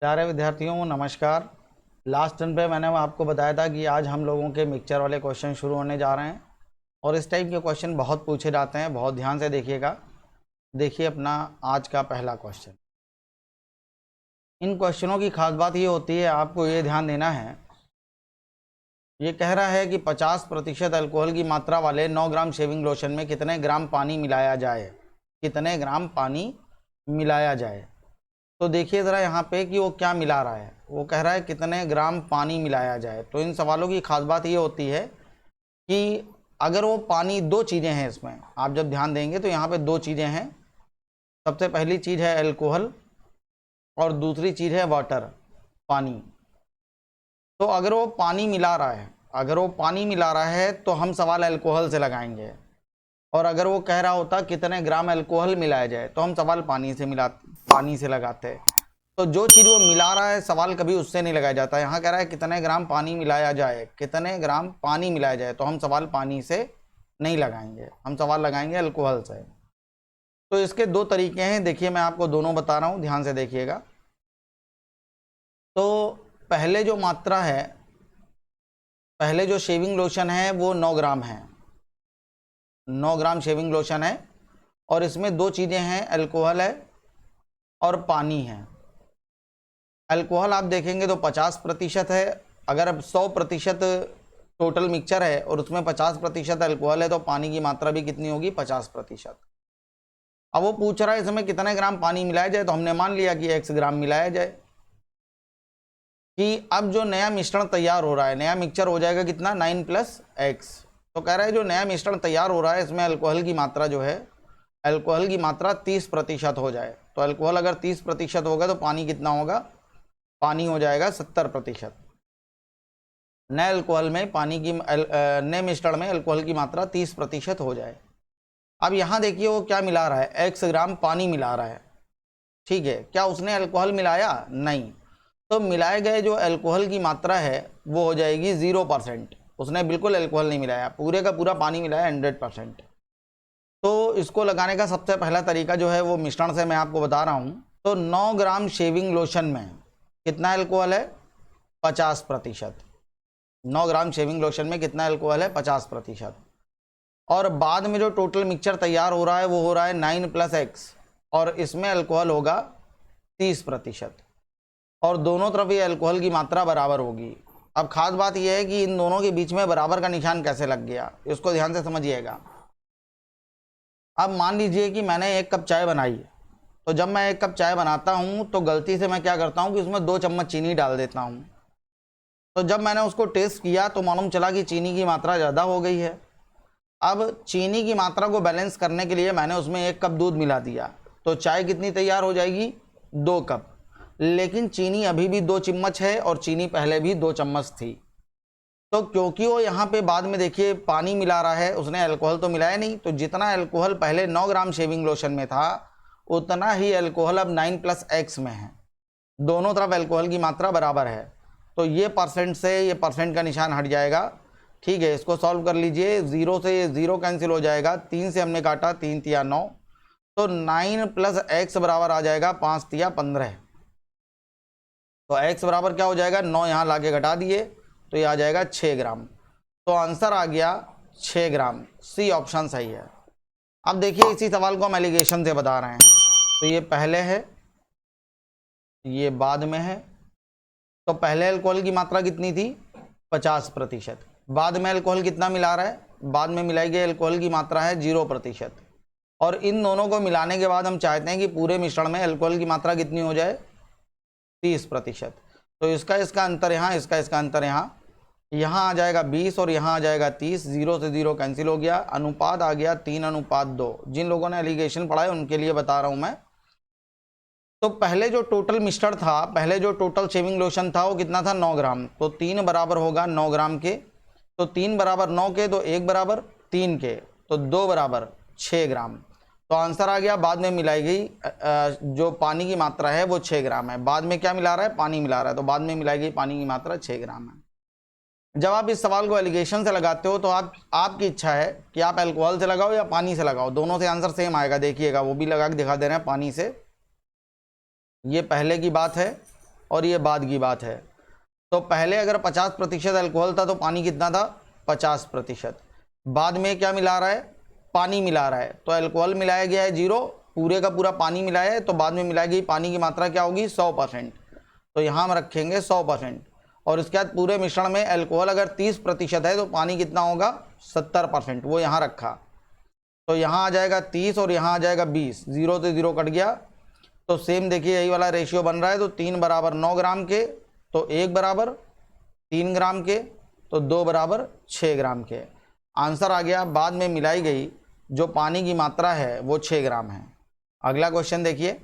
प्यारे विद्यार्थियों नमस्कार। लास्ट टर्न पे मैंने आपको बताया था कि आज हम लोगों के मिक्सचर वाले क्वेश्चन शुरू होने जा रहे हैं और इस टाइप के क्वेश्चन बहुत पूछे जाते हैं। बहुत ध्यान से देखिएगा। देखिए अपना आज का पहला क्वेश्चन। इन क्वेश्चनों की खास बात ये होती है, आपको ये ध्यान देना है, ये कह रहा है कि 50% अल्कोहल की मात्रा वाले 9 ग्राम शेविंग लोशन में कितने ग्राम पानी मिलाया जाए। कितने ग्राम पानी मिलाया जाए। तो देखिए ज़रा यहाँ पे कि वो क्या मिला रहा है। वो कह रहा है कितने ग्राम पानी मिलाया जाए। तो इन सवालों की खास बात ये होती है कि अगर वो पानी, दो चीज़ें हैं इसमें, आप जब ध्यान देंगे तो यहाँ पे दो चीज़ें हैं। सबसे पहली चीज़ है अल्कोहल और दूसरी चीज़ है वाटर, पानी। तो अगर वो पानी मिला रहा है, तो हम सवाल अल्कोहल से लगाएंगे। और अगर वो कह रहा होता कितने ग्राम अल्कोहल मिलाया जाए तो हम सवाल पानी से लगाते। तो जो चीज़ वो मिला रहा है सवाल कभी उससे नहीं लगाया जाता। यहाँ कह रहा है कितने ग्राम पानी मिलाया जाए, कितने ग्राम पानी मिलाया जाए, तो हम सवाल पानी से नहीं लगाएंगे, हम सवाल लगाएंगे अल्कोहल से। तो इसके दो तरीके हैं। देखिए मैं आपको दोनों बता रहा हूँ, ध्यान से देखिएगा। तो पहले जो मात्रा है, पहले जो शेविंग लोशन है वो 9 ग्राम है। 9 ग्राम शेविंग लोशन है और इसमें दो चीज़ें हैं, अल्कोहल है और पानी है। अल्कोहल आप देखेंगे तो 50% है। अगर अब 100% टोटल मिक्सचर है और उसमें 50% अल्कोहल है तो पानी की मात्रा भी कितनी होगी, 50%। अब वो पूछ रहा है इसमें कितने ग्राम पानी मिलाया जाए, तो हमने मान लिया कि x ग्राम मिलाया जाए। कि अब जो नया मिश्रण तैयार हो रहा है, नया मिक्सचर हो जाएगा कितना, 9 + x। तो कह रहा है जो नया मिश्रण तैयार हो रहा है इसमें अल्कोहल की मात्रा जो है, अल्कोहल की मात्रा 30% हो जाए। तो अल्कोहल अगर 30% होगा तो पानी कितना होगा, पानी हो जाएगा 70%। नए अल्कोहल में नए मिश्रण में अल्कोहल की मात्रा 30% हो जाए। अब यहाँ देखिए वो क्या मिला रहा है, x ग्राम पानी मिला रहा है। ठीक है, क्या उसने अल्कोहल मिलाया? नहीं। तो मिलाए गए जो अल्कोहल की मात्रा है वो हो जाएगी 0%। उसने बिल्कुल अल्कोहल नहीं मिलाया, पूरे का पूरा पानी मिलाया 100%। तो इसको लगाने का सबसे पहला तरीका जो है वो मिश्रण से मैं आपको बता रहा हूँ। तो 9 ग्राम शेविंग लोशन में कितना अल्कोहल है, 50%। 9 ग्राम शेविंग लोशन में कितना अल्कोहल है, 50%। और बाद में जो टोटल मिक्सचर तैयार हो रहा है वो हो रहा है 9 + x और इसमें अल्कोहल होगा 30%। और दोनों तरफ ये अल्कोहल की मात्रा बराबर होगी। अब खास बात यह है कि इन दोनों के बीच में बराबर का निशान कैसे लग गया, इसको ध्यान से समझिएगा। अब मान लीजिए कि मैंने 1 कप चाय बनाई। तो जब मैं 1 कप चाय बनाता हूँ तो गलती से मैं क्या करता हूँ कि उसमें 2 चम्मच चीनी डाल देता हूँ। तो जब मैंने उसको टेस्ट किया तो मालूम चला कि चीनी की मात्रा ज़्यादा हो गई है। अब चीनी की मात्रा को बैलेंस करने के लिए मैंने उसमें 1 कप दूध मिला दिया। तो चाय कितनी तैयार हो जाएगी, 2 कप। लेकिन चीनी अभी भी 2 चम्मच है और चीनी पहले भी 2 चम्मच थी। तो क्योंकि वो यहाँ पे बाद में देखिए पानी मिला रहा है, उसने अल्कोहल तो मिलाया नहीं। तो जितना अल्कोहल पहले 9 ग्राम शेविंग लोशन में था उतना ही अल्कोहल अब 9 + x में है। दोनों तरफ अल्कोहल की मात्रा बराबर है। तो ये परसेंट से ये परसेंट का निशान हट जाएगा। ठीक है, इसको सॉल्व कर लीजिए। 0 से ये 0 कैंसिल हो जाएगा, 3 से हमने काटा, 3 × 3 = 9। तो 9 + x बराबर आ जाएगा 5 × 3 = 15। तो x बराबर क्या हो जाएगा, 9 यहाँ ला के घटा दिए तो ये आ जाएगा 6 ग्राम। तो आंसर आ गया 6 ग्राम। सी ऑप्शन सही है। अब देखिए इसी सवाल को हम एलिगेशन से बता रहे हैं। तो ये पहले है, ये बाद में है। तो पहले अल्कोहल की मात्रा कितनी थी, 50%। बाद में अल्कोहल कितना मिला रहा है, बाद में मिलाई गई अल्कोहल की मात्रा है 0%। और इन दोनों को मिलाने के बाद हम चाहते हैं कि पूरे मिश्रण में अल्कोहल की मात्रा कितनी हो जाए, 30%। तो इसका अंतर यहाँ, इसका अंतर यहाँ, यहाँ आ जाएगा 20 और यहाँ आ जाएगा 30। 0 से 0 कैंसिल हो गया, अनुपात आ गया 3:2। जिन लोगों ने एलिगेशन पढ़ा है उनके लिए बता रहा हूँ मैं। तो पहले जो टोटल मिश्रण था, पहले जो टोटल शेविंग लोशन था वो कितना था, 9 ग्राम। तो 3 बराबर होगा 9 ग्राम के। तो 3 बराबर 9 के, तो 1 बराबर 3 के, तो 2 बराबर 6 ग्राम। तो आंसर आ गया। बाद में मिलाई गई जो पानी की मात्रा है वो 6 ग्राम है। बाद में क्या मिला रहा है, पानी मिला रहा है। तो बाद में मिलाई गई पानी की मात्रा 6 ग्राम है। जब आप इस सवाल को एलिगेशन से लगाते हो तो आपकी इच्छा है कि आप अल्कोहल से लगाओ या पानी से लगाओ, दोनों से आंसर सेम आएगा। देखिएगा वो भी लगा के दिखा दे रहे हैं पानी से। ये पहले की बात है और ये बाद की बात है। तो पहले अगर 50% अल्कोहल था तो पानी कितना था, 50%। बाद में क्या मिला रहा है, पानी मिला रहा है, तो अल्कोहल मिलाया गया है 0, पूरे का पूरा पानी मिलाया है, तो बाद में मिलाई गई पानी की मात्रा क्या होगी, 100%। तो यहाँ हम रखेंगे 100%। और इसके बाद पूरे मिश्रण में अल्कोहल अगर 30% है तो पानी कितना होगा, 70%, वो यहाँ रखा। तो यहाँ आ जाएगा 30 और यहाँ आ जाएगा 20, 0 से 0 कट गया। तो सेम देखिए यही वाला रेशियो बन रहा है। तो 3 बराबर 9 ग्राम के, तो 1 बराबर 3 ग्राम के, तो 2 बराबर 6 ग्राम के। आंसर आ गया। बाद में मिलाई गई जो पानी की मात्रा है वो 6 ग्राम है। अगला क्वेश्चन देखिए,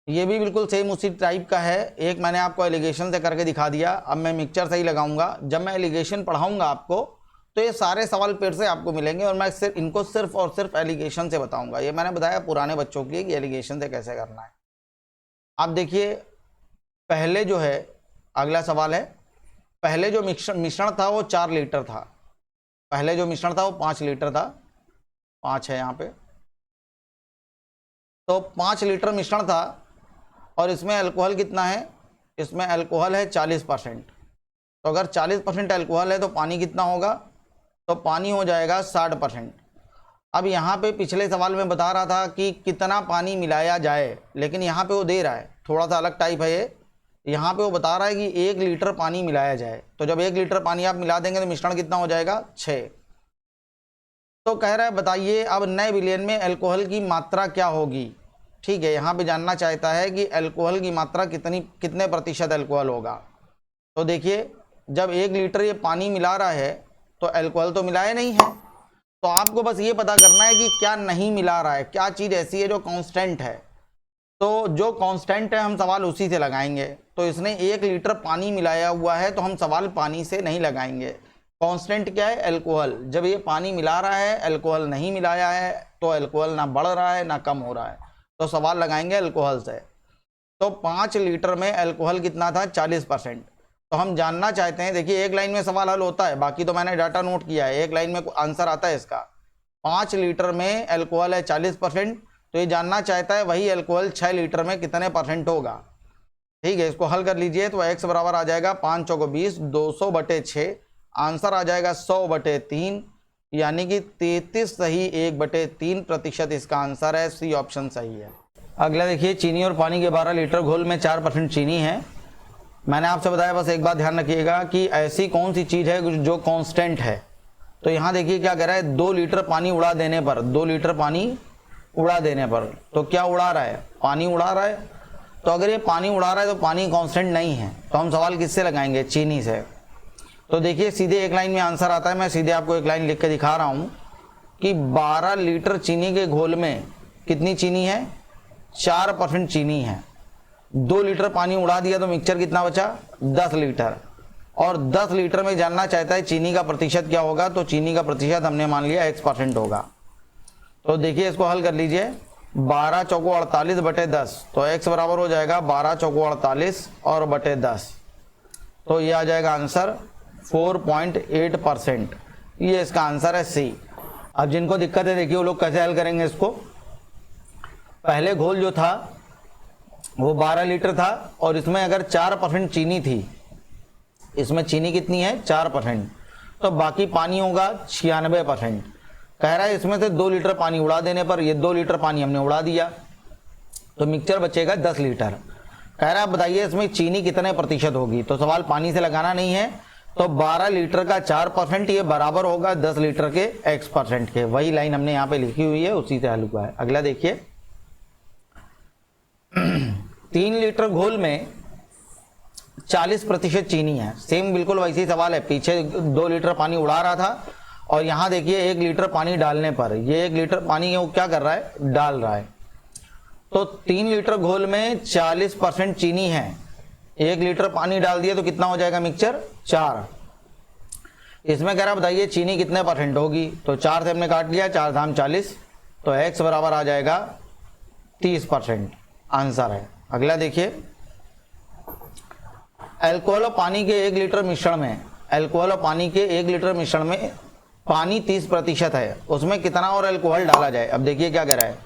ये भी बिल्कुल सेम उसी टाइप का है। एक मैंने आपको एलिगेशन से करके दिखा दिया, अब मैं मिक्सचर से ही लगाऊंगा। जब मैं एलिगेशन पढ़ाऊंगा आपको तो ये सारे सवाल फिर से आपको मिलेंगे और मैं इनको सिर्फ और सिर्फ एलिगेशन से बताऊंगा। ये मैंने बताया पुराने बच्चों के लिए कि एलिगेशन से कैसे करना है। आप देखिए पहले जो है, अगला सवाल है, पहले जो मिश्रण था वो 4 लीटर था। पहले जो मिश्रण था वो 5 लीटर था, 5 है यहाँ पे। तो 5 लीटर मिश्रण था और इसमें अल्कोहल कितना है, इसमें अल्कोहल है 40%। तो अगर 40% अल्कोहल है तो पानी कितना होगा, तो पानी हो जाएगा 60%। अब यहाँ पे पिछले सवाल में बता रहा था कि कितना पानी मिलाया जाए, लेकिन यहाँ पे वो दे रहा है थोड़ा सा अलग टाइप है ये। यहाँ पे वो बता रहा है कि 1 लीटर पानी मिलाया जाए। तो जब 1 लीटर पानी आप मिला देंगे तो मिश्रण कितना हो जाएगा, 6। तो कह रहा है बताइए अब नए विलयन में अल्कोहल की मात्रा क्या होगी। ठीक है, यहाँ पे जानना चाहता है कि अल्कोहल की मात्रा कितने प्रतिशत अल्कोहल होगा। तो देखिए जब 1 लीटर ये पानी मिला रहा है तो अल्कोहल तो मिलाया नहीं है, तो आपको बस ये पता करना है कि क्या नहीं मिला रहा है, क्या चीज़ ऐसी है जो कांस्टेंट है। तो जो कांस्टेंट है हम सवाल उसी से लगाएंगे। तो इसने 1 लीटर पानी मिलाया हुआ है तो हम सवाल पानी से नहीं लगाएंगे। कांस्टेंट क्या है, अल्कोहल। जब ये पानी मिला रहा है, अल्कोहल नहीं मिलाया है, तो अल्कोहल ना बढ़ रहा है ना कम हो रहा है, तो सवाल लगाएंगे अल्कोहल से। तो 5 लीटर में अल्कोहल कितना था, 40%। तो हम जानना चाहते हैं, देखिए एक लाइन में सवाल हल होता है, बाकी तो मैंने डाटा नोट किया है, एक लाइन में आंसर आता है इसका। 5 लीटर में अल्कोहल है 40%, तो ये जानना चाहता है वही अल्कोहल 6 लीटर में कितने % होगा। ठीक है, इसको हल कर लीजिए। तो x बराबर आ जाएगा 5 चौको 20, 200/6। आंसर आ जाएगा 100/3, यानी कि 33 सही 1/3% इसका आंसर है। सी ऑप्शन सही है। अगला देखिए, चीनी और पानी के 12 लीटर घोल में 4% चीनी है। मैंने आपसे बताया, बस एक बात ध्यान रखिएगा कि ऐसी कौन सी चीज़ है जो कांस्टेंट है। तो यहाँ देखिए क्या कह रहा है, 2 लीटर पानी उड़ा देने पर, 2 लीटर पानी उड़ा देने पर, तो क्या उड़ा रहा है, पानी उड़ा रहा है। तो अगर ये पानी उड़ा रहा है तो पानी कांस्टेंट नहीं है, तो हम सवाल किससे लगाएंगे, चीनी से। तो देखिए सीधे एक लाइन में आंसर आता है। मैं सीधे आपको एक लाइन लिख के दिखा रहा हूँ कि 12 लीटर चीनी के घोल में कितनी चीनी है, 4% चीनी है। 2 लीटर पानी उड़ा दिया तो मिक्सचर कितना बचा, 10 लीटर। और 10 लीटर में जानना चाहता है चीनी का प्रतिशत क्या होगा। तो चीनी का प्रतिशत हमने मान लिया x% होगा। तो देखिए इसको हल कर लीजिए, 12 चौको 48/10। तो x बराबर हो जाएगा 12 चौको 48 और बटे 10। तो ये आ जाएगा आंसर 4.8%। ये इसका आंसर है सी। अब जिनको दिक्कत है देखिए वो लोग कैसे हल करेंगे इसको। पहले घोल जो था वो 12 लीटर था और इसमें अगर 4% चीनी थी, इसमें चीनी कितनी है, 4%, तो बाकी पानी होगा 96%। कह रहा है इसमें से 2 लीटर पानी उड़ा देने पर, ये 2 लीटर पानी हमने उड़ा दिया तो मिक्सचर बचेगा 10 लीटर। कह रहा है बताइए इसमें चीनी कितने प्रतिशत होगी। तो सवाल पानी से लगाना नहीं है, तो 12 लीटर का 4% ये बराबर होगा 10 लीटर के x% के। वही लाइन हमने यहाँ पे लिखी हुई है, उसी से हल हुआ है। अगला देखिए, 3 लीटर घोल में 40% चीनी है। सेम बिल्कुल वैसे ही सवाल है, पीछे 2 लीटर पानी उड़ा रहा था और यहाँ देखिए 1 लीटर पानी डालने पर, ये 1 लीटर पानी वो क्या कर रहा है, डाल रहा है। तो 3 लीटर घोल में 40% चीनी है, 1 लीटर पानी डाल दिया तो कितना हो जाएगा मिक्सचर, 4। इसमें कह रहा बताइए चीनी कितने % होगी। तो 4 से हमने काट लिया, 4 धाम 40, तो x बराबर आ जाएगा 30%। आंसर है। अगला देखिए, अल्कोहल और पानी के 1 लीटर मिश्रण में, अल्कोहल और पानी के 1 लीटर मिश्रण में पानी 30% है, उसमें कितना और अल्कोहल डाला जाए। अब देखिए क्या कह रहा है,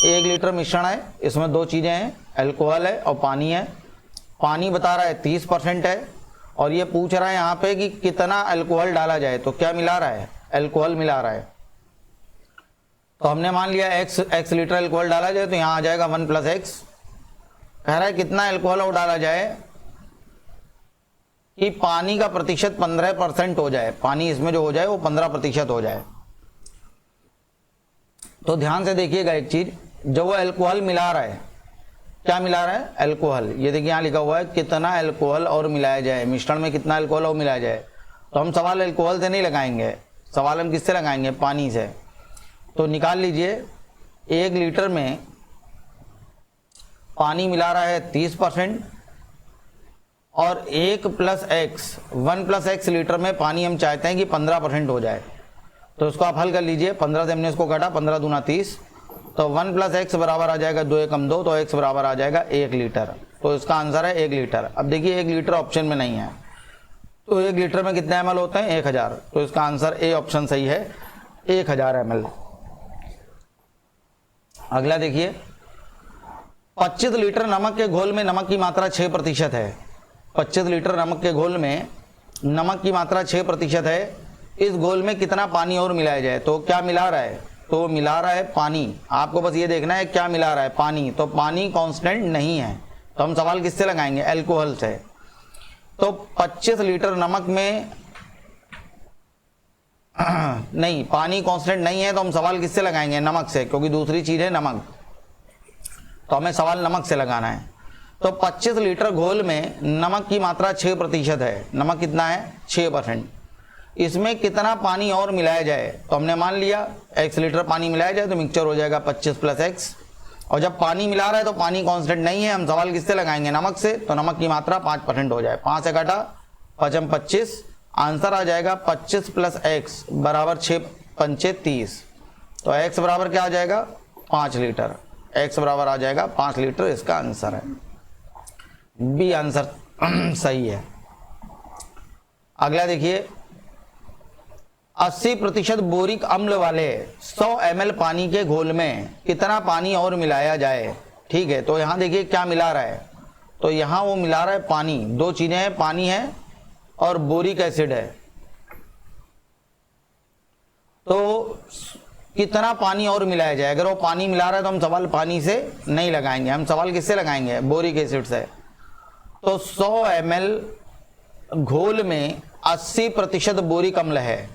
1 लीटर मिश्रण है, इसमें दो चीज़ें हैं, अल्कोहल है और पानी है। पानी बता रहा है 30% है और ये पूछ रहा है यहाँ पे कि कितना अल्कोहल डाला जाए। तो क्या मिला रहा है? अल्कोहल मिला रहा है। तो हमने मान लिया x लीटर अल्कोहल डाला जाए, तो यहाँ आ जाएगा 1 + x। कह रहा है कितना अल्कोहल और डाला जाए कि पानी का प्रतिशत 15% हो जाए, पानी इसमें जो हो जाए वो 15% हो जाए। तो ध्यान से देखिएगा एक चीज, जो वो अल्कोहल मिला रहा है, क्या मिला रहा है? अल्कोहल। ये देखिए यहाँ लिखा हुआ है कितना अल्कोहल और मिलाया जाए, मिश्रण में कितना अल्कोहल और मिलाया जाए। तो हम सवाल अल्कोहल से नहीं लगाएंगे, सवाल हम किससे लगाएंगे? पानी से। तो निकाल लीजिए, 1 लीटर में पानी मिला रहा है 30% और 1 + x लीटर में पानी हम चाहते हैं कि 15% हो जाए। तो इसको आप हल कर लीजिए, 15 से हमने इसको काटा, 15 दूना 30, तो 1 + x बराबर आ जाएगा 2 × 2, तो x बराबर आ जाएगा 1 लीटर। तो इसका आंसर है 1 लीटर। अब देखिए 1 लीटर ऑप्शन में नहीं है, तो 1 लीटर में कितने ml होते हैं? 1000। तो इसका आंसर ए ऑप्शन सही है, 1000 ml। अगला देखिए, 25 लीटर नमक के घोल में नमक की मात्रा 6% है। 25 लीटर नमक के घोल में नमक की मात्रा 6% है। इस घोल में कितना पानी और मिलाया जाए? तो क्या मिला रहा है? तो मिला रहा है पानी। आपको बस ये देखना है क्या मिला रहा है? पानी। तो पानी कांस्टेंट नहीं है, तो हम सवाल किससे लगाएंगे? अल्कोहल से। तो 25 लीटर नमक में नहीं, पानी कांस्टेंट नहीं है, तो हम सवाल किससे लगाएंगे? नमक से, क्योंकि दूसरी चीज है नमक। तो हमें सवाल नमक से लगाना है। तो 25 लीटर घोल में नमक की मात्रा 6% है। नमक कितना है? 6%। इसमें कितना पानी और मिलाया जाए? तो हमने मान लिया x लीटर पानी मिलाया जाए तो मिक्सचर हो जाएगा 25 + x। और जब पानी मिला रहा है तो पानी कांस्टेंट नहीं है, हम सवाल किससे लगाएंगे? नमक से। तो नमक की मात्रा 5% हो जाए। 5 से काटा, 5 × 25, आंसर आ जाएगा 25 + x बराबर 6 × 5 = 30। तो x बराबर क्या आ जाएगा? 5 लीटर। x बराबर आ जाएगा 5 लीटर, इसका आंसर है बी आंसर सही है। अगला देखिए, 80% बोरिक अम्ल वाले 100 ml पानी के घोल में कितना पानी और मिलाया जाए? ठीक है, तो यहां देखिए क्या मिला रहा है? तो यहां वो मिला रहा है पानी। दो चीजें हैं, पानी है और बोरिक एसिड है। तो कितना पानी और मिलाया जाए? अगर वो पानी मिला रहा है तो हम सवाल पानी से नहीं लगाएंगे, हम सवाल किससे लगाएंगे? बोरिक एसिड से। तो 100 ml घोल में 80% बोरिक अम्ल है।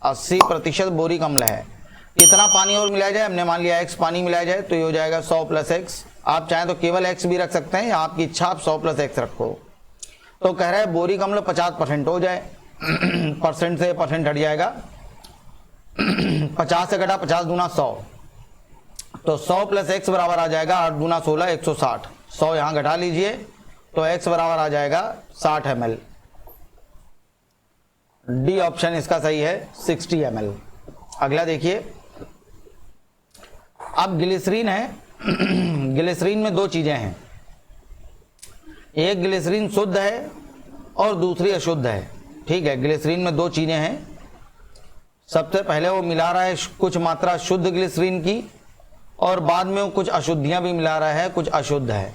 80% बोरिक अम्ल है। कितना पानी और मिलाया जाए? हमने मान लिया x पानी मिलाया जाए, तो ये हो जाएगा 100 + x। आप चाहें तो केवल x भी रख सकते हैं, या आपकी इच्छा, आप 100 + x रखो। तो कह रहा है बोरिक अम्ल 50% हो जाए। परसेंट से परसेंट हट जाएगा, 50 से घटा 50 दूना 100, तो 100 + x बराबर आ जाएगा 8 दूना 16, 160। 100 यहां घटा लीजिए, तो x बराबर आ जाएगा 60 ml। डी ऑप्शन इसका सही है, 60 ml। अगला देखिए, अब ग्लिसरीन है। ग्लिसरीन में दो चीजें हैं, एक ग्लिसरीन शुद्ध है और दूसरी अशुद्ध है। ठीक है, ग्लिसरीन में दो चीजें हैं। सबसे पहले वो मिला रहा है कुछ मात्रा शुद्ध ग्लिसरीन की, और बाद में वो कुछ अशुद्धियां भी मिला रहा है, कुछ अशुद्ध है।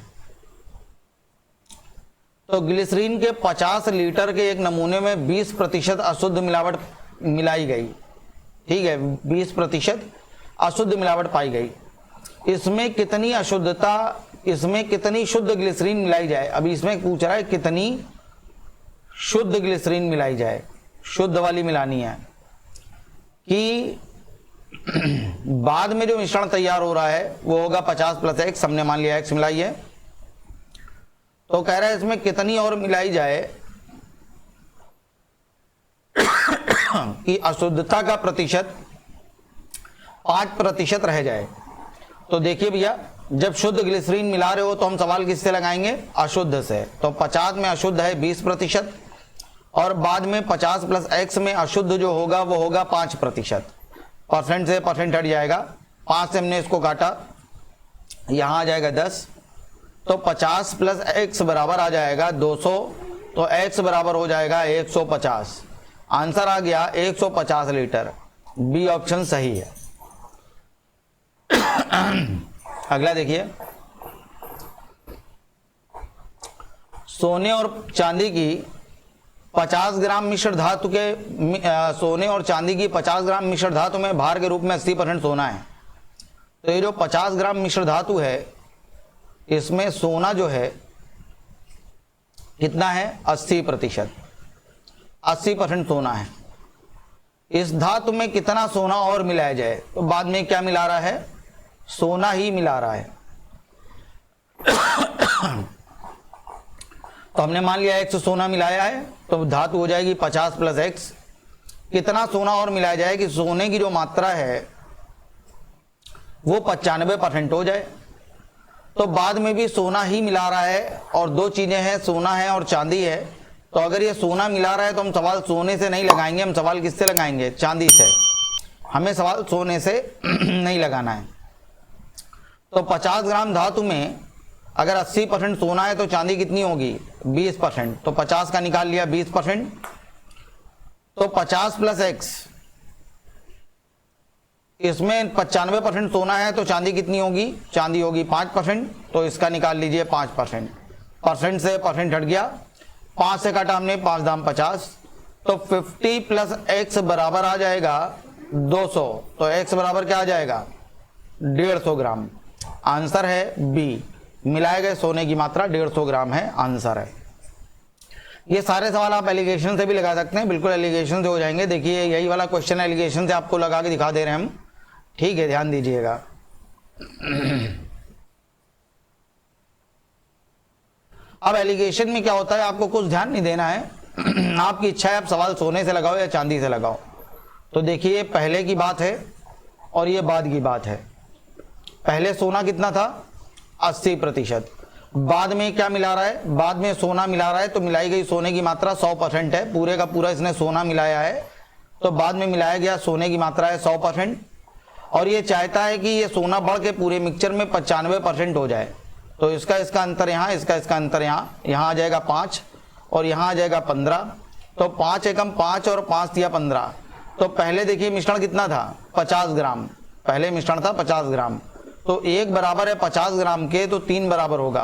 तो ग्लिसरीन के 50 लीटर के एक नमूने में 20% अशुद्ध मिलावट मिलाई गई। ठीक है, 20% अशुद्ध मिलावट पाई गई। इसमें कितनी अशुद्धता, इसमें कितनी शुद्ध ग्लिसरीन मिलाई जाए? अभी इसमें पूछ रहा है कितनी शुद्ध ग्लिसरीन मिलाई जाए, शुद्ध वाली मिलानी है, कि बाद में जो मिश्रण तैयार हो रहा है वो होगा 50 + x। हमने मान लिया x मिलाई है, तो कह रहा है इसमें कितनी और मिलाई जाए कि अशुद्धता का प्रतिशत 5% रह जाए। तो देखिए भैया, जब शुद्ध ग्लिसरीन मिला रहे हो तो हम सवाल किससे लगाएंगे? अशुद्ध से। तो 50 में अशुद्ध है 20%, और बाद में 50 + x में अशुद्ध जो होगा वो होगा 5%। परसेंट से परसेंट हट जाएगा, 5 से हमने इसको काटा, यहां आ जाएगा 10। तो 50 + x बराबर आ जाएगा 200, तो x बराबर हो जाएगा 150। आंसर आ गया 150 लीटर। बी ऑप्शन सही है। अगला देखिए, सोने और चांदी की 50 ग्राम मिश्र धातु के सोने और चांदी की 50 ग्राम मिश्र धातु में भार के रूप में 80% सोना है। तो ये जो 50 ग्राम मिश्र धातु है इसमें सोना जो है कितना है 80%, 80% सोना है। इस धातु में कितना सोना और मिलाया जाए, तो बाद में क्या मिला रहा है, सोना ही मिला रहा है। तो हमने मान लिया x सोना मिलाया है तो धातु हो जाएगी 50 + x। कितना सोना और मिलाया जाए कि सोने की जो मात्रा है वो 95% हो जाए। तो बाद में भी सोना ही मिला रहा है और दो चीजें हैं, सोना है और चांदी है। तो अगर ये सोना मिला रहा है तो हम सवाल सोने से नहीं लगाएंगे, हम सवाल किससे लगाएंगे, चांदी से। हमें सवाल सोने से नहीं लगाना है। तो 50 ग्राम धातु में अगर 80% सोना है तो चांदी कितनी होगी 20%। तो 50 का निकाल लिया 20%, तो 50 + x, इसमें 95% सोना है तो चांदी कितनी होगी, चांदी होगी 5%। तो इसका निकाल लीजिए 5%। परसेंट से परसेंट हट गया, 5 से काटा हमने, 5 दाम 50। तो 50 + x बराबर आ जाएगा 200। तो x बराबर क्या आ जाएगा 150 ग्राम। आंसर है बी, मिलाए गए सोने की मात्रा 150 ग्राम है, आंसर है। ये सारे सवाल आप एलिगेशन से भी लगा सकते हैं, बिल्कुल एलिगेशन से हो जाएंगे। देखिए यही वाला क्वेश्चन एलिगेशन से आपको लगा के दिखा दे रहे हैं हम, ठीक है, ध्यान दीजिएगा। अब एलिगेशन में क्या होता है, आपको कुछ ध्यान नहीं देना है। आपकी इच्छा है आप सवाल सोने से लगाओ या चांदी से लगाओ। तो देखिए पहले की बात है और ये बाद की बात है। पहले सोना कितना था 80%, बाद में क्या मिला रहा है, बाद में सोना मिला रहा है। तो मिलाई गई सोने की मात्रा 100% है, पूरे का पूरा इसने सोना मिलाया है। तो बाद में मिलाया गया सोने की मात्रा है 100%। और ये चाहता है कि ये सोना बढ़ के पूरे मिक्सचर में 95% हो जाए। तो इसका अंतर यहाँ, इसका अंतर यहाँ, यहाँ आ जाएगा 5 और यहाँ आ जाएगा 15। तो 5 एकम 5 और 5 दिया 15। तो पहले देखिए मिश्रण कितना था 50 ग्राम, पहले मिश्रण था 50 ग्राम। तो 1 बराबर है 50 ग्राम के, तो 3 बराबर होगा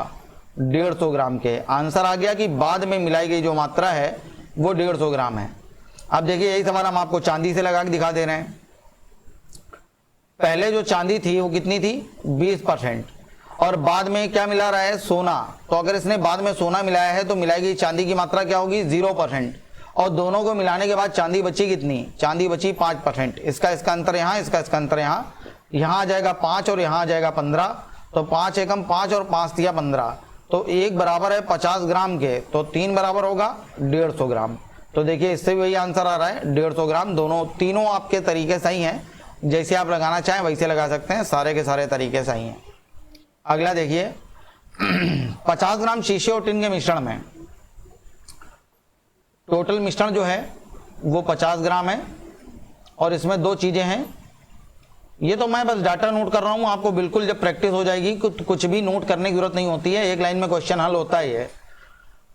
150 ग्राम के। आंसर आ गया कि बाद में मिलाई गई जो मात्रा है वो 150 ग्राम है। अब देखिए यही सवाल हम आपको चांदी से लगा के दिखा दे रहे हैं। पहले जो चांदी थी वो कितनी थी 20% और बाद में क्या मिला रहा है सोना। तो अगर इसने बाद में सोना मिलाया है तो मिलाई गई चांदी की मात्रा क्या होगी 0%। और दोनों को मिलाने के बाद चांदी बची कितनी, चांदी बची 5%। इसका अंतर यहाँ, इसका अंतर यहाँ, यहाँ आ जाएगा 5 और यहाँ आ जाएगा 15। तो 5 एकम 5 और 5 दिया 15। तो 1 बराबर है 50 ग्राम के, तो 3 बराबर होगा 150 ग्राम। तो देखिए इससे भी वही आंसर आ रहा है 150 ग्राम। दोनों तीनों आपके तरीके सही हैं, जैसे आप लगाना चाहें वैसे लगा सकते हैं, सारे के सारे तरीके सही हैं। अगला देखिए 50 ग्राम शीशे और टिन के मिश्रण में टोटल मिश्रण जो है वो 50 ग्राम है और इसमें दो चीजें हैं। ये तो मैं बस डाटा नोट कर रहा हूँ, आपको बिल्कुल जब प्रैक्टिस हो जाएगी कुछ भी नोट करने की जरूरत नहीं होती है, एक लाइन में क्वेश्चन हल होता ही है।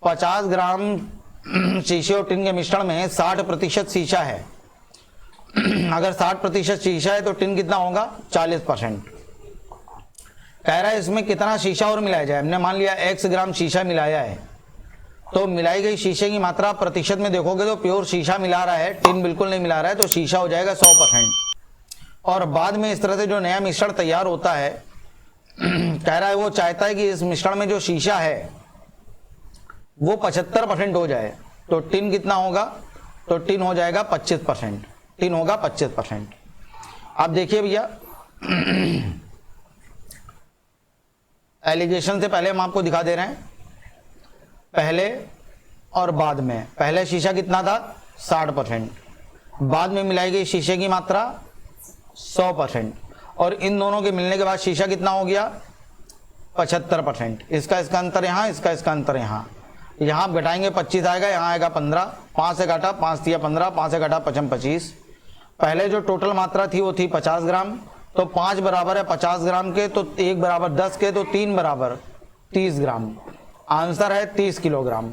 50 ग्राम शीशे और टिन के मिश्रण में 60% शीशा है। अगर 60% शीशा है तो टिन कितना होगा 40%। कह रहा है इसमें कितना शीशा और मिलाया जाए। हमने मान लिया x ग्राम शीशा मिलाया है, तो मिलाई गई शीशे की मात्रा प्रतिशत में देखोगे तो प्योर शीशा मिला रहा है, टिन बिल्कुल नहीं मिला रहा है, तो शीशा हो जाएगा 100%। और बाद में इस तरह से जो नया मिश्रण तैयार होता है, कह रहा है वो चाहता है कि इस मिश्रण में जो शीशा है वो 75% हो जाए। तो टिन कितना होगा, तो टिन हो जाएगा 25%, टिन होगा 25%। अब देखिए भैया एलिगेशन से पहले हम आपको दिखा दे रहे हैं पहले और बाद में। पहले शीशा कितना था 60%, बाद में मिलाई गई शीशे की मात्रा 100% और इन दोनों के मिलने के बाद शीशा कितना हो गया 75%। इसका अंतर यहाँ, इसका अंतर यहाँ। यहाँ आप घटाएंगे 25 आएगा, यहाँ आएगा 15। 5 से काटा 5 दिया 15, 5 से काटा 25। पहले जो टोटल मात्रा थी वो थी 50 ग्राम। तो 5 बराबर है 50 ग्राम के, तो 1 बराबर 10 के, तो 3 बराबर 30 ग्राम। आंसर है 30 किलोग्राम।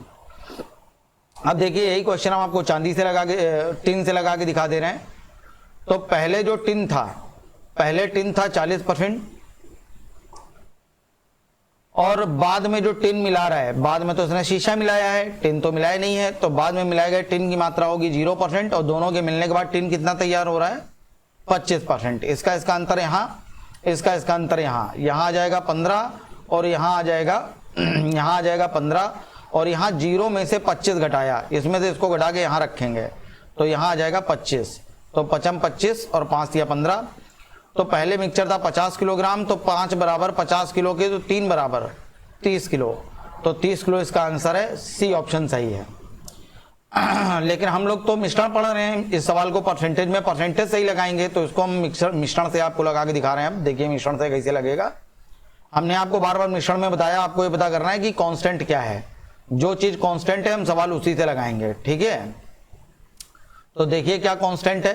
अब देखिए यही क्वेश्चन हम आपको चांदी से लगा के, टिन से लगा के दिखा दे रहे हैं। तो पहले जो टिन था, पहले टिन था 40%, और बाद में जो टिन मिला रहा है, बाद में तो इसने शीशा मिलाया है, टिन तो मिलाया नहीं है, तो बाद में मिलाए गए टिन की मात्रा होगी 0% और दोनों के मिलने के बाद टिन कितना तैयार हो रहा है 25%। इसका अंतर यहाँ, इसका अंतर यहाँ, यहाँ आ जाएगा 15 और यहाँ आ जाएगा 15 और यहाँ 0 में से 25 घटाया, इसमें से इसको घटा के यहाँ रखेंगे तो यहाँ आ जाएगा 25। तो 25 और 5 या 15। तो पहले मिक्सचर था 50 किलोग्राम, तो 5 बराबर 50 किलो के, तो 3 बराबर 30 किलो, तो 30 किलो इसका आंसर है, सी ऑप्शन सही है। लेकिन हम लोग तो मिश्रण पढ़ रहे हैं, इस सवाल को परसेंटेज में परसेंटेज से ही लगाएंगे, तो इसको हम मिश्रण से आपको लगा के दिखा रहे हैं। अब देखिए मिश्रण से कैसे लगेगा। हमने आपको बार बार मिश्रण में बताया, आपको ये पता करना है कि कांस्टेंट क्या है। जो चीज कांस्टेंट है हम सवाल उसी से लगाएंगे, ठीक है। तो देखिए क्या कांस्टेंट है,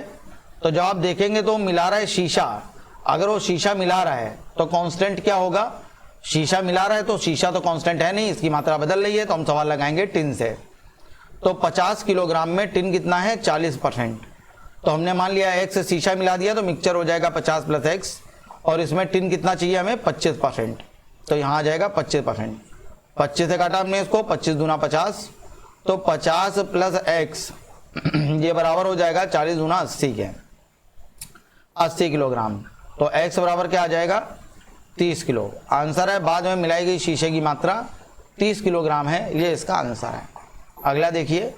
तो जब आप देखेंगे तो मिला रहा है शीशा, अगर वो शीशा मिला रहा है तो कांस्टेंट क्या होगा, शीशा मिला रहा है तो शीशा तो कांस्टेंट है नहीं, इसकी मात्रा बदल रही है, तो हम सवाल लगाएंगे टिन से। तो 50 किलोग्राम में टिन कितना है 40%, तो हमने मान लिया x से शीशा मिला दिया तो मिक्सचर हो जाएगा 50 + x और इसमें टिन कितना चाहिए हमें 25%, तो यहाँ आ जाएगा 25%। 25 से काटा हमने इसको, 25 दूना 50, तो 50 + x ये बराबर हो जाएगा 40 दूना 80 के, 80 किलोग्राम। तो x बराबर क्या आ जाएगा 30 किलो। आंसर है बाद में मिलाई गई शीशे की मात्रा 30 किलोग्राम है, ये इसका आंसर है। अगला देखिए,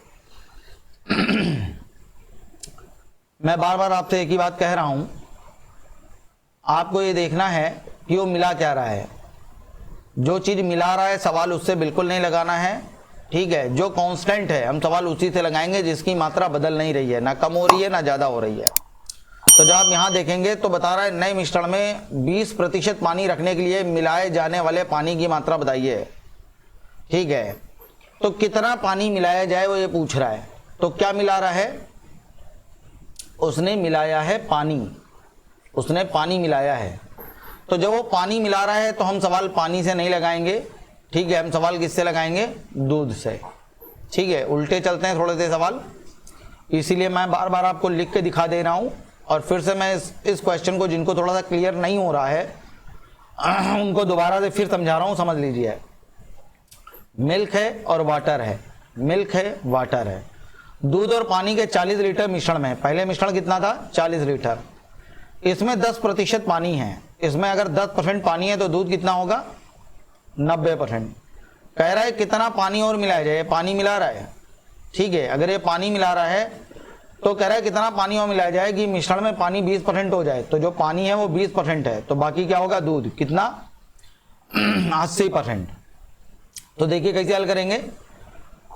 मैं बार बार आपसे एक ही बात कह रहा हूं, आपको ये देखना है कि वो मिला क्या रहा है। जो चीज मिला रहा है सवाल उससे बिल्कुल नहीं लगाना है, ठीक है। जो कांस्टेंट है हम सवाल उसी से लगाएंगे जिसकी मात्रा बदल नहीं रही है, ना कम हो रही है ना ज्यादा हो रही है। तो जब आप यहाँ देखेंगे तो बता रहा है नए मिश्रण में 20% पानी रखने के लिए मिलाए जाने वाले पानी की मात्रा बताइए, ठीक है। तो कितना पानी मिलाया जाए वो ये पूछ रहा है। तो क्या मिला रहा है, उसने मिलाया है पानी, उसने पानी मिलाया है। तो जब वो पानी मिला रहा है तो हम सवाल पानी से नहीं लगाएंगे, ठीक है। हम सवाल किससे लगाएंगे, दूध से, ठीक है। उल्टे चलते हैं थोड़े से सवाल, इसीलिए मैं बार बार आपको लिख के दिखा दे रहा हूं। और फिर से मैं इस क्वेश्चन को, जिनको थोड़ा सा क्लियर नहीं हो रहा है उनको दोबारा से फिर समझा रहा हूं, समझ लीजिए। मिल्क है और वाटर है, मिल्क है वाटर है, दूध और पानी के 40 लीटर मिश्रण में, पहले मिश्रण कितना था 40 लीटर, इसमें 10% पानी है। इसमें अगर 10% पानी है तो दूध कितना होगा 90%। कह रहा है कितना पानी और मिलाया जाए, पानी मिला रहा है, ठीक है। अगर ये पानी मिला रहा है तो कह रहा है कितना पानी और मिलाया जाए कि मिश्रण में पानी 20% हो जाए। तो जो पानी है वो 20% है, तो बाकी क्या होगा दूध, कितना 80%। तो देखिए कैसे हल करेंगे।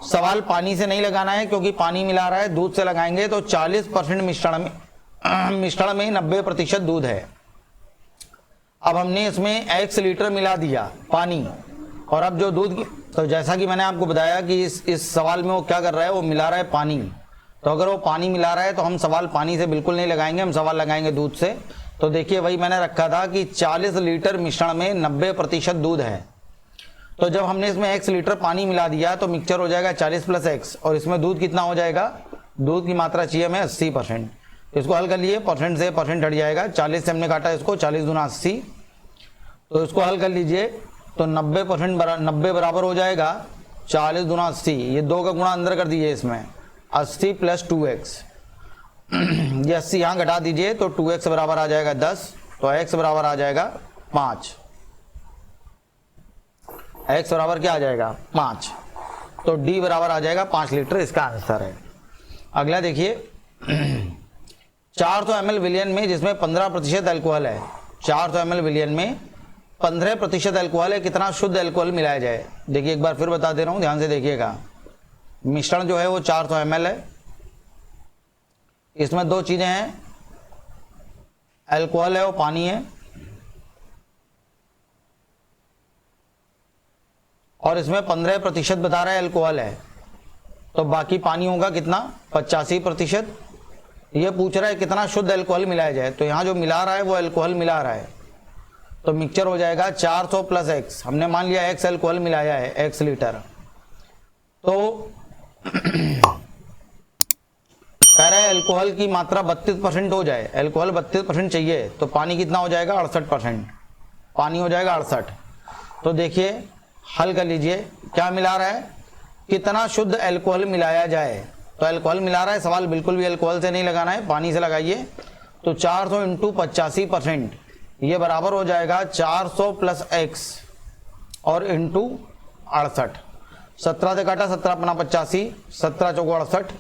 सवाल पानी से नहीं लगाना है क्योंकि पानी मिला रहा है, दूध से लगाएंगे। तो 40% मिश्रण में 90% दूध है। अब हमने इसमें x लीटर मिला दिया पानी, और अब जो दूध, तो जैसा कि मैंने आपको बताया कि इस सवाल में वो क्या कर रहा है, वो मिला रहा है पानी। तो अगर वो पानी मिला रहा है तो हम सवाल पानी से बिल्कुल नहीं लगाएंगे, हम सवाल लगाएंगे दूध से। तो देखिए वही मैंने रखा था कि 40 लीटर मिश्रण में 90% दूध है। तो जब हमने इसमें x लीटर पानी मिला दिया तो मिक्सचर हो जाएगा 40 + x, और इसमें दूध कितना हो जाएगा, दूध की मात्रा चाहिए हमें 80%। इसको हल कर लिए, परसेंट से परसेंट हट जाएगा, 40 से हमने काटा इसको, 40 दूना 80, तो इसको हल कर लीजिए। तो 90% 90 बराबर हो जाएगा 40 दूना 80, ये 2 का गुणा अंदर कर दीजिए, इसमें 80 + 2x, ये 80 यहाँ घटा दीजिए तो 2x बराबर आ जाएगा 10, तो x बराबर आ जाएगा 5, x बराबर क्या आ जाएगा 5, तो d बराबर आ जाएगा 5 लीटर, इसका आंसर है। अगला देखिए 400 ml विलियन में जिसमें 15% अल्कोहल है, 400 ml विलियन में 15% अल्कोहल है, कितना शुद्ध अल्कोहल मिलाया जाए। देखिए एक बार फिर बता दे रहा हूं, ध्यान से देखिएगा। मिश्रण जो है वो 400 ml है, इसमें 2 चीजें हैं, अल्कोहल है वो पानी है, और इसमें 15% बता रहा है अल्कोहल है, तो बाकी पानी होगा कितना 85%। ये पूछ रहा है कितना शुद्ध अल्कोहल मिलाया जाए, तो यहाँ जो मिला रहा है वो अल्कोहल मिला रहा है, तो मिक्सचर हो जाएगा 400 + x, हमने मान लिया x अल्कोहल मिलाया है x लीटर। तो कह रहा है अल्कोहल की मात्रा 32% हो जाए, अल्कोहल 32% चाहिए, तो पानी कितना हो जाएगा 68%, पानी हो जाएगा 68। तो देखिए हल कर लीजिए, क्या मिला रहा है, कितना शुद्ध अल्कोहल मिलाया जाए। तो अल्कोहल मिला रहा है, सवाल बिल्कुल भी अल्कोहल से नहीं लगाना है, पानी से लगाइए। तो 400 इंटू 85%, ये बराबर हो जाएगा 400 प्लस x और इंटू 68। 17 से काटा 17 अपना 85, 17 चौको 68,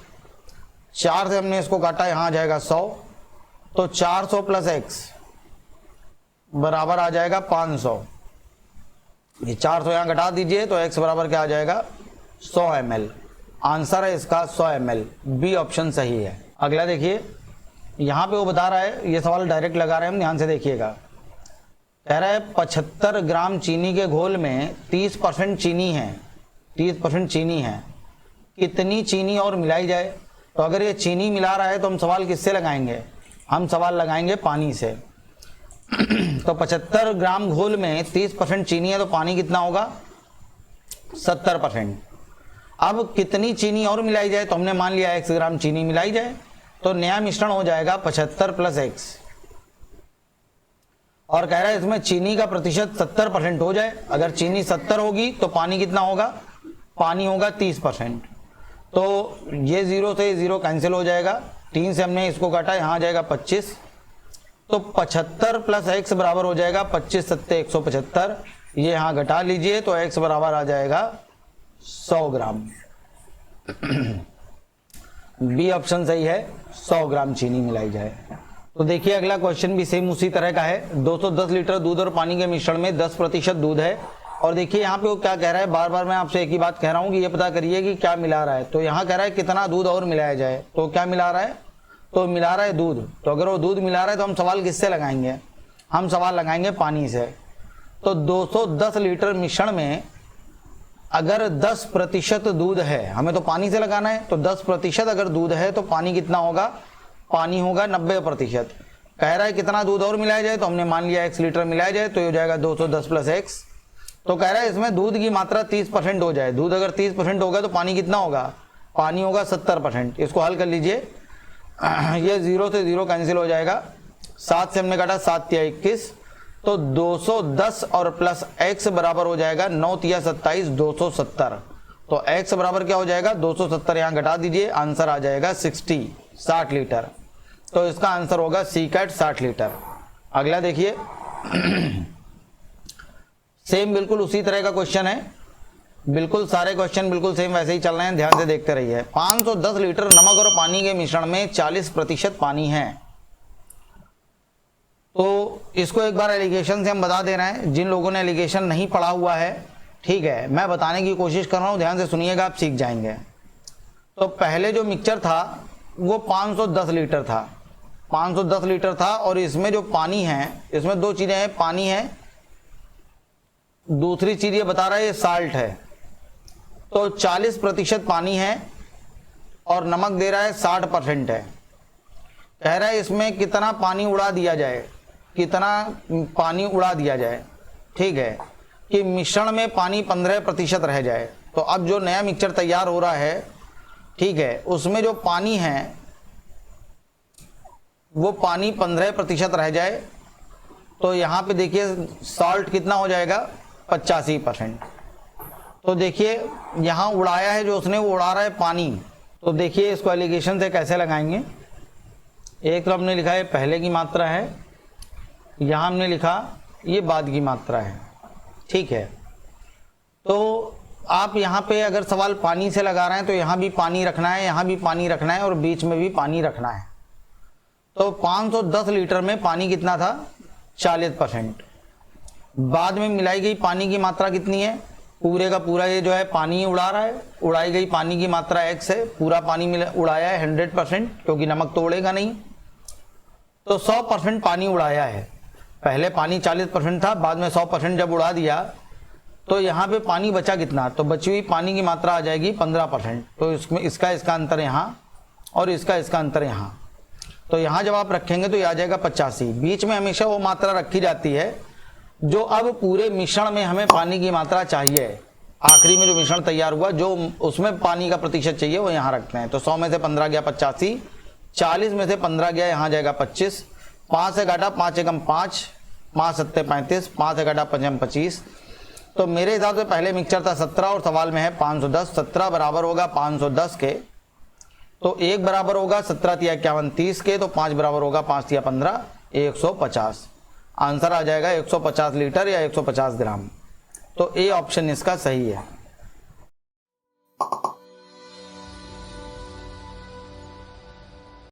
4 से हमने इसको काटा, यहाँ आ जाएगा 100। तो 400 प्लस x बराबर आ जाएगा 500। ये 400 यहाँ घटा दीजिए तो x बराबर क्या आ जाएगा 100 ml। आंसर है इसका 100 ml, बी ऑप्शन सही है। अगला देखिए, यहाँ पे वो बता रहा है, ये सवाल डायरेक्ट लगा रहे हैं हम, ध्यान से देखिएगा। कह रहा है 75 ग्राम चीनी के घोल में 30% चीनी है, 30% चीनी है, कितनी चीनी और मिलाई जाए। तो अगर ये चीनी मिला रहा है तो हम सवाल किससे लगाएंगे, हम सवाल लगाएंगे पानी से। तो 75 ग्राम घोल में 30% चीनी है तो पानी कितना होगा 70%। अब कितनी चीनी और मिलाई जाए, तो हमने मान लिया x ग्राम चीनी मिलाई जाए, तो नया मिश्रण हो जाएगा 75 प्लस x। और कह रहा है इसमें चीनी का प्रतिशत 70% हो जाए। अगर चीनी 70 होगी तो पानी कितना होगा, पानी होगा 30%। तो ये 0 से 0 कैंसिल हो जाएगा, 3 से हमने इसको काटा, यहाँ आ जाएगा 25। तो 75 प्लस x बराबर हो जाएगा 25 सत्ते 175। ये यहाँ घटा लीजिए तो x बराबर आ जाएगा 100 ग्राम। बी ऑप्शन सही है, 100 ग्राम चीनी मिलाई जाए। तो देखिए अगला क्वेश्चन भी सेम उसी तरह का है। 210 लीटर दूध और पानी के मिश्रण में 10% दूध है। और देखिए यहाँ पे वो क्या कह रहा है, बार बार मैं आपसे एक ही बात कह रहा हूँ कि ये पता करिए कि क्या मिला रहा है। तो यहाँ कह रहा है कितना दूध और मिलाया जाए, तो क्या मिला रहा है, तो मिला रहा है दूध। तो अगर वो दूध मिला रहा है तो हम सवाल किससे लगाएंगे, हम सवाल लगाएंगे पानी से। तो 210 लीटर मिश्रण में अगर 10% दूध है, हमें तो पानी से लगाना है, तो 10% अगर दूध है तो पानी कितना होगा, पानी होगा 90%। कह रहा है कितना दूध और मिलाया जाए, तो हमने मान लिया x लीटर मिलाया जाए, तो ये हो जाएगा 210 प्लस x। तो कह रहा है इसमें दूध की मात्रा 30% हो जाए। दूध अगर 30% होगा तो पानी कितना होगा, पानी होगा 70%। इसको हल कर लीजिए, ये 0 से 0 कैंसिल हो जाएगा, 7 से हमने काटा, 7 तिया 21। तो 210 और प्लस x बराबर हो जाएगा 9 तिया 27, 270। तो x बराबर क्या हो जाएगा 270, यहाँ घटा दीजिए, आंसर आ जाएगा 60 लीटर। तो इसका आंसर होगा सी कैट 60 लीटर। अगला देखिए, सेम बिल्कुल उसी तरह का क्वेश्चन है, बिल्कुल सारे क्वेश्चन बिल्कुल सेम वैसे ही चल रहे हैं, ध्यान से देखते रहिए। 510 लीटर नमक और पानी के मिश्रण में 40% पानी है। तो इसको एक बार एलिगेशन से हम बता दे रहे हैं, जिन लोगों ने एलिगेशन नहीं पढ़ा हुआ है, ठीक है, मैं बताने की कोशिश कर रहा हूँ, ध्यान से सुनिएगा, आप सीख जाएंगे। तो पहले जो मिक्सचर था वो 510 लीटर था, 510 लीटर था। और इसमें जो पानी है, इसमें दो चीज़ें हैं, पानी है, दूसरी चीज़ ये बता रहा है ये साल्ट है। तो 40% पानी है और नमक दे रहा है 60% है। कह रहा है इसमें कितना पानी उड़ा दिया जाए, कितना पानी उड़ा दिया जाए, ठीक है, कि मिश्रण में पानी 15% रह जाए। तो अब जो नया मिक्सचर तैयार हो रहा है, ठीक है, उसमें जो पानी है वो पानी 15% रह जाए। तो यहाँ पे देखिए सॉल्ट कितना हो जाएगा 85%। तो देखिए यहाँ उड़ाया है जो उसने, वो उड़ा रहा है पानी। तो देखिए इसको एलिगेशन से कैसे लगाएंगे। एक तो हमने लिखा है पहले की मात्रा है, यहाँ हमने लिखा ये बाद की मात्रा है, ठीक है। तो आप यहाँ पे अगर सवाल पानी से लगा रहे हैं तो यहाँ भी पानी रखना है, यहाँ भी पानी रखना है और बीच में भी पानी रखना है। तो 510 लीटर में पानी कितना था 40%। बाद में मिलाई गई पानी की मात्रा कितनी है, पूरे का पूरा ये जो है पानी ही उड़ा रहा है, उड़ाई गई पानी की मात्रा x है, पूरा पानी उड़ाया है 100%, क्योंकि नमक तो उड़ेगा नहीं। तो 100% पानी उड़ाया है। पहले पानी 40% था, बाद में 100% जब उड़ा दिया तो यहाँ पे पानी बचा कितना, तो बची हुई पानी की मात्रा आ जाएगी 15%। तो इसमें इसका अंतर यहाँ और इसका अंतर यहाँ। तो यहाँ जब आप रखेंगे तो ये आ जाएगा 85। बीच में हमेशा वो मात्रा रखी जाती है जो अब पूरे मिश्रण में हमें पानी की मात्रा चाहिए। आखिरी में जो मिश्रण तैयार हुआ, जो उसमें पानी का प्रतिशत चाहिए वो यहाँ रखते हैं। तो 100 में से 15 गया 85, 40 में से 15 गया, यहाँ जाएगा 25। 5 से घटा 5 एकम 5, 5 सत्ते 35, 5 से घटा 5 25, तो मेरे हिसाब से पहले मिक्सचर था 17 और सवाल में है 510। 17 बराबर होगा 510 के, तो 1 बराबर होगा 17 तिया 51 30 के, तो 5 बराबर होगा 5 तिया 15 150। आंसर आ जाएगा 150 लीटर या 150 ग्राम। तो ए ऑप्शन इसका सही है।